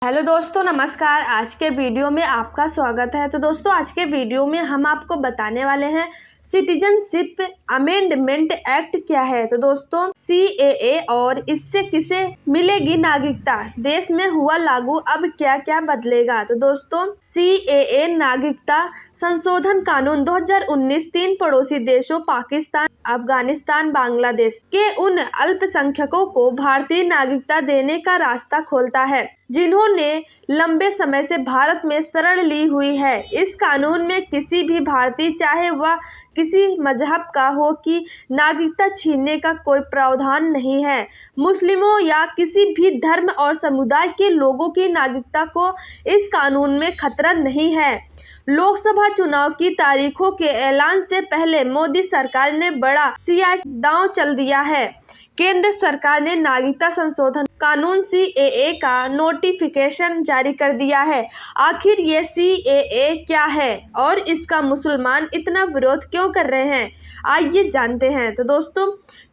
Hello दोस्तों, नमस्कार। आज के वीडियो में आपका स्वागत है। तो दोस्तों, आज के वीडियो में हम आपको बताने वाले हैं सिटीजनशिप अमेंडमेंट एक्ट क्या है। तो दोस्तों, CAA और इससे किसे मिलेगी नागरिकता, देश में हुआ लागू, अब क्या क्या बदलेगा। तो दोस्तों, CAA नागरिकता संशोधन कानून 2019 3 पड़ोसी देशों पाकिस्तान, अफगानिस्तान, बांग्लादेश के उन अल्पसंख्यकों को भारतीय नागरिकता देने का रास्ता खोलता है जिन्होंने लंबे समय से भारत में शरण ली हुई है। इस कानून में किसी भी भारतीय, चाहे वह किसी मजहब का हो, की नागरिकता छीनने का कोई प्रावधान नहीं है। मुस्लिमों या किसी भी धर्म और समुदाय के लोगों की नागरिकता को इस कानून में खतरा नहीं है। लोकसभा चुनाव की तारीखों के ऐलान से पहले मोदी सरकार ने बड़ा सियासी दांव चल दिया है। केंद्र सरकार ने नागरिकता संशोधन कानून CAA का नोटिफिकेशन जारी कर दिया है। आखिर ये CAA क्या है और इसका मुसलमान इतना विरोध क्यों कर रहे हैं, आइए जानते हैं। तो दोस्तों,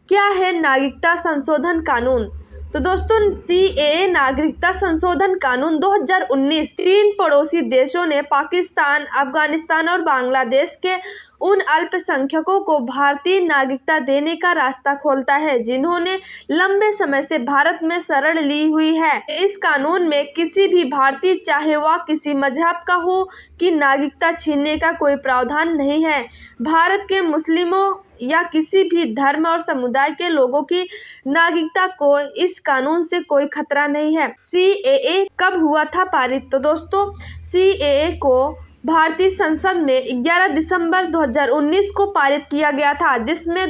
क्या है नागरिकता संशोधन कानून। तो दोस्तों, CAA नागरिकता संशोधन कानून 2019 3 पड़ोसी देशों ने पाकिस्तान, अफगानिस्तान और बांग्लादेश के उन अल्पसंख्यकों को भारतीय नागरिकता देने का रास्ता खोलता है जिन्होंने लंबे समय से भारत में शरण ली हुई है। इस कानून में किसी भी भारतीय, चाहे वह किसी मजहब का हो, की नागरिकता छीनने का कोई प्रावधान नहीं है। भारत के मुस्लिमों या किसी भी धर्म और समुदाय के लोगों की नागरिकता को इस कानून से कोई खतरा नहीं है। CAA कब हुआ था पारित। तो दोस्तों, CAA को भारतीय संसद में 11 दिसंबर 2019 को पारित किया गया था, जिसमें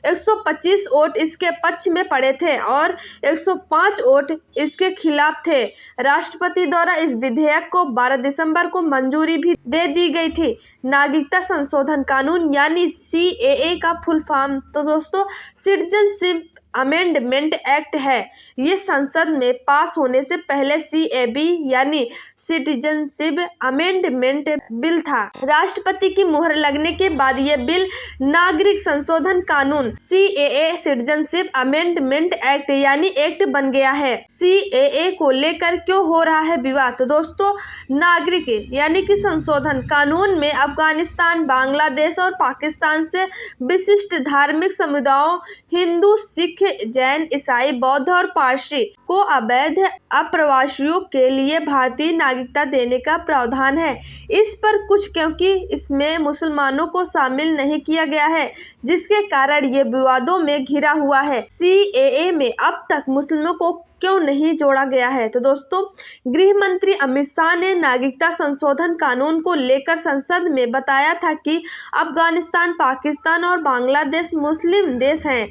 125 वोट इसके पक्ष में पड़े थे और 105 वोट इसके खिलाफ थे। राष्ट्रपति द्वारा इस विधेयक को 12 दिसंबर को मंजूरी भी दे दी गई थी। नागरिकता संशोधन कानून यानी CAA का फुल फॉर्म तो दोस्तों सिटीजनशिप अमेंडमेंट एक्ट है। ये संसद में पास होने से पहले CAB यानी सिटीजनशिप अमेंडमेंट बिल था। राष्ट्रपति की मुहर लगने के बाद ये बिल नागरिक संशोधन कानून CAA सिटीजनशिप अमेंडमेंट एक्ट यानी एक्ट बन गया है। CAA को लेकर क्यों हो रहा है विवाद। तो दोस्तों, नागरिक यानी कि संशोधन कानून में अफगानिस्तान, बांग्लादेश और पाकिस्तान से विशिष्ट धार्मिक समुदायों हिंदू, सिख, जैन, ईसाई, बौद्ध और पारसी को अवैध अप्रवासियों के लिए भारतीय नागरिकता देने का प्रावधान है। इस पर कुछ क्योंकि इसमें मुसलमानों को शामिल नहीं किया गया है, जिसके कारण ये विवादों में घिरा हुआ है। CAA में अब तक मुस्लिमों को क्यों नहीं जोड़ा गया है। तो दोस्तों, गृह मंत्री अमित शाह ने नागरिकता संशोधन कानून को लेकर संसद में बताया था कि अफगानिस्तान, पाकिस्तान और बांग्लादेश मुस्लिम देश हैं।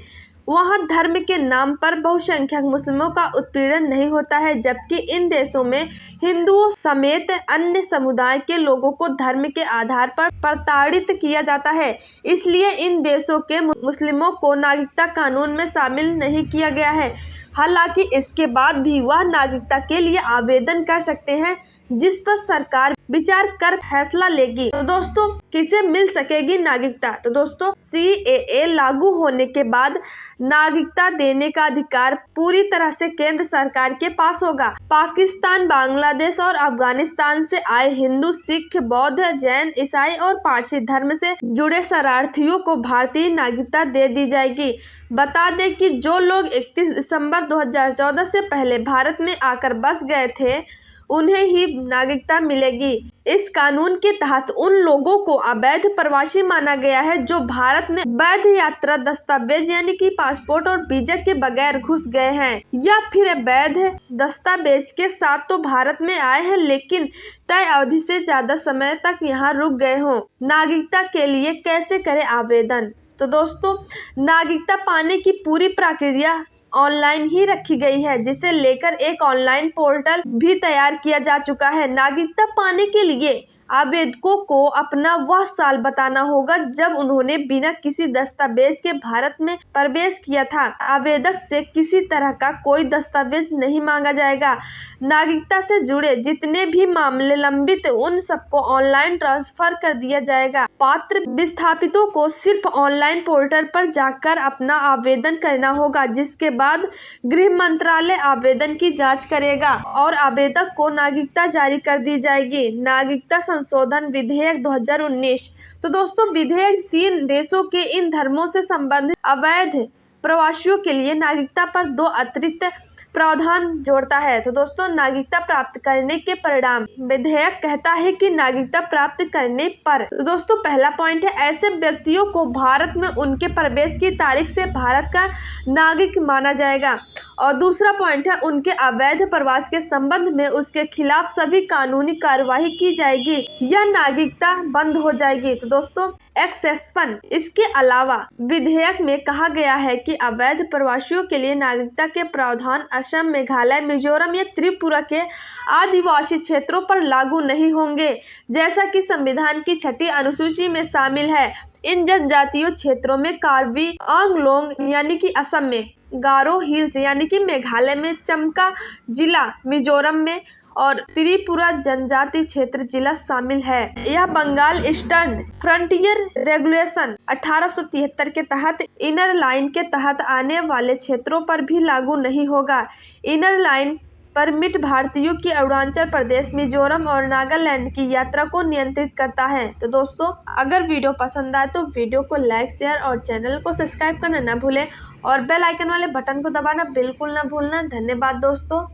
वहाँ धर्म के नाम पर बहुसंख्यक मुस्लिमों का उत्पीड़न नहीं होता है, जबकि इन देशों में हिंदुओं समेत अन्य समुदाय के लोगों को धर्म के आधार पर प्रताड़ित किया जाता है। इसलिए इन देशों के मुस्लिमों को नागरिकता कानून में शामिल नहीं किया गया है। हालांकि इसके बाद भी वह नागरिकता के लिए आवेदन कर सकते हैं, जिस पर सरकार विचार कर फैसला लेगी। तो दोस्तों, किसे मिल सकेगी नागरिकता। तो दोस्तों, CAA लागू होने के बाद नागरिकता देने का अधिकार पूरी तरह से केंद्र सरकार के पास होगा। पाकिस्तान, बांग्लादेश और अफगानिस्तान से आए हिंदू, सिख, बौद्ध, जैन, ईसाई और पारसी धर्म से जुड़े शरणार्थियों को भारतीय नागरिकता दे दी जाएगी। बता दें कि जो लोग 31 दिसंबर 2014 से पहले भारत में आकर बस गए थे, उन्हें ही नागरिकता मिलेगी। इस कानून के तहत उन लोगों को अवैध प्रवासी माना गया है जो भारत में वैध यात्रा दस्तावेज यानी कि पासपोर्ट और वीजा के बगैर घुस गए हैं, या फिर वैध दस्तावेज के साथ तो भारत में आए हैं लेकिन तय अवधि से ज्यादा समय तक यहाँ रुक गए हों। नागरिकता के लिए कैसे करें आवेदन। तो दोस्तों, नागरिकता पाने की पूरी प्रक्रिया ऑनलाइन ही रखी गई है, जिसे लेकर एक ऑनलाइन पोर्टल भी तैयार किया जा चुका है। नागरिकता पाने के लिए आवेदकों को अपना वह साल बताना होगा जब उन्होंने बिना किसी दस्तावेज के भारत में प्रवेश किया था। आवेदक से किसी तरह का कोई दस्तावेज नहीं मांगा जाएगा। नागरिकता से जुड़े जितने भी मामले लंबित उन सबको ऑनलाइन ट्रांसफर कर दिया जाएगा। पात्र विस्थापितों को सिर्फ ऑनलाइन पोर्टल पर जाकर अपना आवेदन करना होगा, जिसके बाद गृह मंत्रालय आवेदन की जांच करेगा और आवेदक को नागरिकता जारी कर दी जाएगी। नागरिकता संशोधन विधेयक 2019। तो दोस्तों, विधेयक 3 देशों के इन धर्मों से संबंधित अवैध प्रवासियों के लिए नागरिकता पर 2 अतिरिक्त प्रावधान जोड़ता है। तो दोस्तों, नागरिकता प्राप्त करने के परिणाम। विधेयक कहता है कि नागरिकता प्राप्त करने पर, तो दोस्तों पहला पॉइंट है, ऐसे व्यक्तियों को भारत में उनके प्रवेश की तारीख से भारत का नागरिक माना जाएगा। और दूसरा पॉइंट है, उनके अवैध प्रवास के संबंध में उसके खिलाफ सभी कानूनी कार्यवाही की जाएगी या नागरिकता बंद हो जाएगी। तो दोस्तों, एक्सेप्शन। इसके अलावा विधेयक में कहा गया है कि अवैध प्रवासियों के लिए नागरिकता के प्रावधान असम, मेघालय, मिजोरम या त्रिपुरा के आदिवासी क्षेत्रों पर लागू नहीं होंगे, जैसा कि संविधान की 6ठी अनुसूची में शामिल है। इन जनजातीय क्षेत्रों में कार्बी आंगलोंग यानी कि असम में, गारो हिल्स यानी कि मेघालय में, चम्का जिला मिजोरम में और त्रिपुरा जनजाति क्षेत्र जिला शामिल है। यह बंगाल ईस्टर्न फ्रंटियर रेगुलेशन 1873 के तहत इनर लाइन के तहत आने वाले क्षेत्रों पर भी लागू नहीं होगा। इनर लाइन परमिट भारतीयों की अरुणाचल प्रदेश, मिजोरम और नागालैंड की यात्रा को नियंत्रित करता है। तो दोस्तों, अगर वीडियो पसंद आए तो वीडियो को लाइक, शेयर और चैनल को सब्सक्राइब करना न भूलें और बेल आइकन वाले बटन को दबाना बिल्कुल न भूलना। धन्यवाद दोस्तों।